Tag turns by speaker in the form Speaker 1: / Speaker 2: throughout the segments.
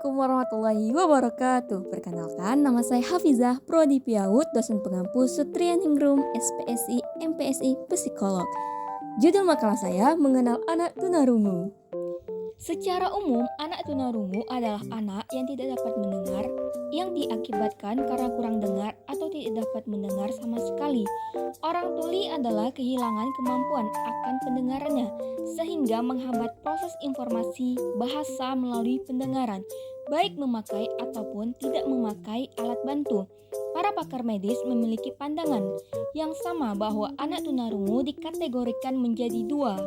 Speaker 1: Assalamualaikum warahmatullahi wabarakatuh. Perkenalkan, nama saya Hafizah, Prodi Piaud, dosen pengampu Sutrianingrum, SPSI, MPSI, Psikolog. Judul makalah saya mengenal anak tunarungu. Secara umum, anak tunarungu adalah anak yang tidak dapat mendengar, yang diakibatkan karena kurang dengar atau tidak dapat mendengar sama sekali. Orang tuli adalah kehilangan kemampuan akan pendengarannya, sehingga menghambat proses informasi bahasa melalui pendengaran, baik memakai ataupun tidak memakai alat bantu. Para pakar medis memiliki pandangan yang sama bahwa anak tunarungu dikategorikan menjadi dua.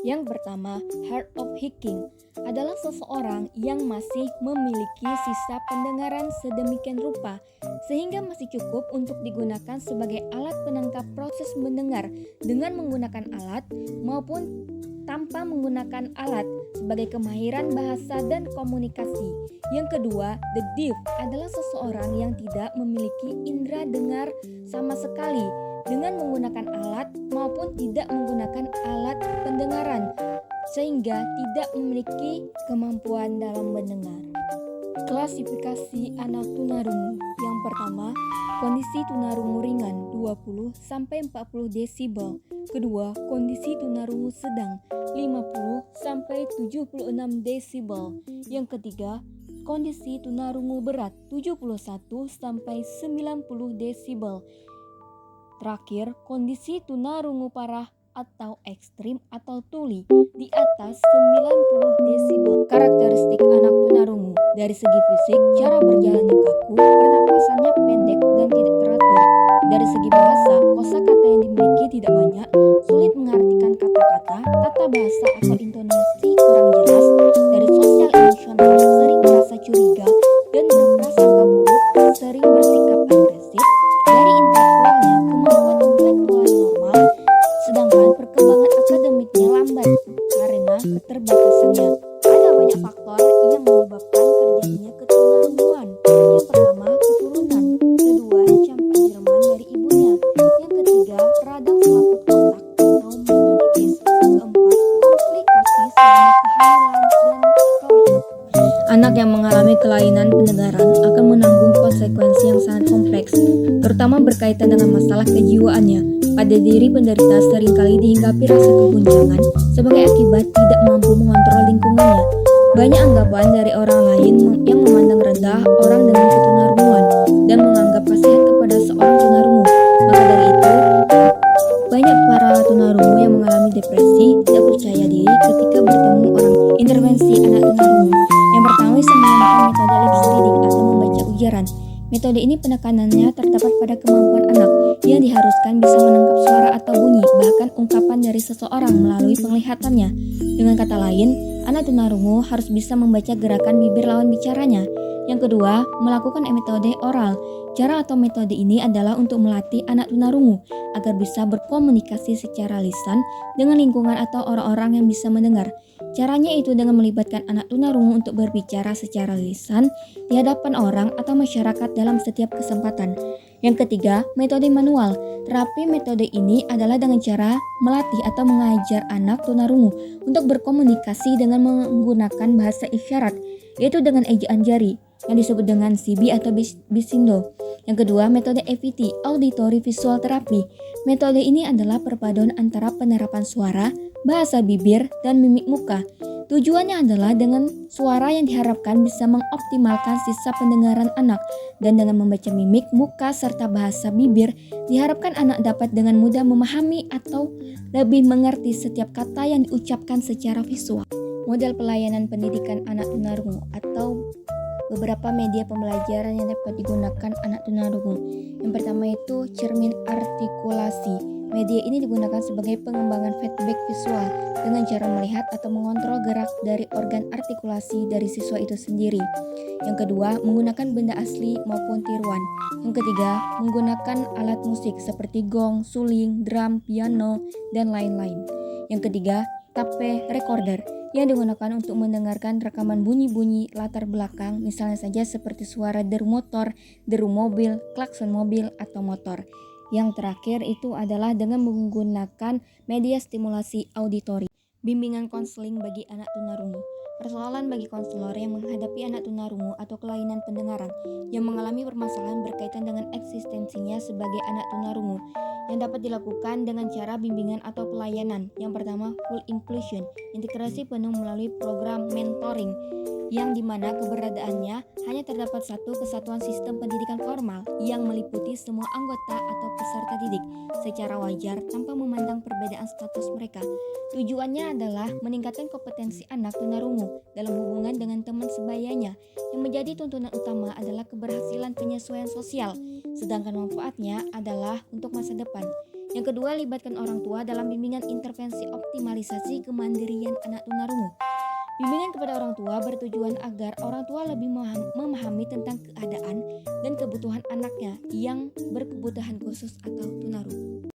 Speaker 1: Yang pertama, hard of hearing adalah seseorang yang masih memiliki sisa pendengaran sedemikian rupa sehingga masih cukup untuk digunakan sebagai alat penangkap proses mendengar dengan menggunakan alat maupun tanpa menggunakan alat sebagai kemahiran bahasa dan komunikasi. Yang kedua, the deaf adalah seseorang yang tidak memiliki indera dengar sama sekali dengan menggunakan alat maupun tidak menggunakan alat pendengaran sehingga tidak memiliki kemampuan dalam mendengar. Klasifikasi anak tunarungu. Yang pertama, kondisi tunarungu ringan 20 sampai 40 desibel. Kedua, kondisi tunarungu sedang 50 sampai 76 desibel. Yang ketiga, kondisi tunarungu berat 71 sampai 90 desibel. Terakhir, kondisi tunarungu parah atau ekstrim atau tuli di atas 90 desibel. Karakteristik anak tunarungu. Dari segi fisik, cara berjalannya kaku, pernapasannya pendek dan tidak teratur. Dari segi bahasa, kosakata yang dimiliki tidak banyak, sulit mengartikan kata-kata, tata bahasa atau intonasi kurang jelas. Dari sosial emosional, sering merasa curiga dan berprasangka buruk, sering bersikap agresif. Dari intelektualnya, kemampuan intelektualnya normal, sedangkan perkembangan akademiknya lambat karena keterbatasannya. Ada banyak faktor yang menyebabkan terjadinya ketunarunguan. Yang pertama, keturunan. Kedua, campak Jerman dari ibunya. Yang ketiga, radang selaput otak atau meningitis. Keempat, komplikasi selama kehamilan dan kelainan. Anak yang mengalami kelainan pendengaran akan menanggung konsekuensi yang sangat kompleks, terutama berkaitan dengan masalah kejiwaannya. Pada diri penderita seringkali dihinggapi rasa keguncangan sebagai akibat tidak mampu mengontrol lingkungannya. Banyak anggapan dari orang lain yang memandang rendah orang dengan ketunarunguan dan menganggap kasihan kepada seorang tunarungu. Maka dari itu, banyak para tunarungu yang mengalami depresi, tidak percaya diri ketika bertemu orang. Intervensi anak tunarungu. Yang pertama, bisa menggunakan metode lips reading atau membaca ujaran. Metode ini penekanannya terdapat pada kemampuan anak yang diharuskan bisa menangkap suara atau bunyi, bahkan ungkapan dari seseorang melalui penglihatannya. Dengan kata lain, anak tunarungu harus bisa membaca gerakan bibir lawan bicaranya. Yang kedua, melakukan metode oral. Cara atau metode ini adalah untuk melatih anak tunarungu agar bisa berkomunikasi secara lisan dengan lingkungan atau orang-orang yang bisa mendengar. Caranya itu dengan melibatkan anak tunarungu untuk berbicara secara lisan di hadapan orang atau masyarakat dalam setiap kesempatan. Yang ketiga, metode manual. Terapi metode ini adalah dengan cara melatih atau mengajar anak tunarungu untuk berkomunikasi dengan menggunakan bahasa isyarat, yaitu dengan ejaan jari, yang disebut dengan CB atau Bisindo. Yang kedua, metode AVT, Auditory Visual Therapy. Metode ini adalah perpaduan antara penerapan suara, bahasa bibir, dan mimik muka. Tujuannya adalah dengan suara yang diharapkan bisa mengoptimalkan sisa pendengaran anak, dan dengan membaca mimik muka serta bahasa bibir, diharapkan anak dapat dengan mudah memahami atau lebih mengerti setiap kata yang diucapkan secara visual. Model pelayanan pendidikan anak tunarungu atau beberapa media pembelajaran yang dapat digunakan anak tunarungu. Yang pertama itu cermin artikulasi. Media ini digunakan sebagai pengembangan feedback visual dengan cara melihat atau mengontrol gerak dari organ artikulasi dari siswa itu sendiri. Yang kedua, menggunakan benda asli maupun tiruan. Yang ketiga, menggunakan alat musik seperti gong, suling, drum, piano, dan lain-lain. Yang ketiga, tape recorder yang digunakan untuk mendengarkan rekaman bunyi-bunyi latar belakang, misalnya saja seperti suara deru motor, deru mobil, klakson mobil, atau motor. Yang terakhir itu adalah dengan menggunakan media stimulasi auditori. Bimbingan konseling bagi anak tunarungu. persoalan bagi konselor yang menghadapi anak tunarungu atau kelainan pendengaran yang mengalami permasalahan berkaitan dengan eksistensinya sebagai anak tunarungu yang dapat dilakukan dengan cara bimbingan atau pelayanan. Yang pertama, full inclusion, integrasi penuh melalui program mentoring yang dimana keberadaannya hanya terdapat satu kesatuan sistem pendidikan formal yang meliputi semua anggota atau peserta didik secara wajar tanpa memandang perbedaan status mereka. Tujuannya adalah meningkatkan kompetensi anak tunarungu dalam hubungan dengan teman sebayanya. Yang menjadi tuntunan utama adalah keberhasilan penyesuaian sosial, sedangkan manfaatnya adalah untuk masa depan. Yang kedua, libatkan orang tua dalam bimbingan intervensi optimalisasi kemandirian anak tunarungu. Bimbingan kepada orang tua bertujuan agar orang tua lebih memahami tentang keadaan dan kebutuhan anaknya yang berkebutuhan khusus atau tunarungu.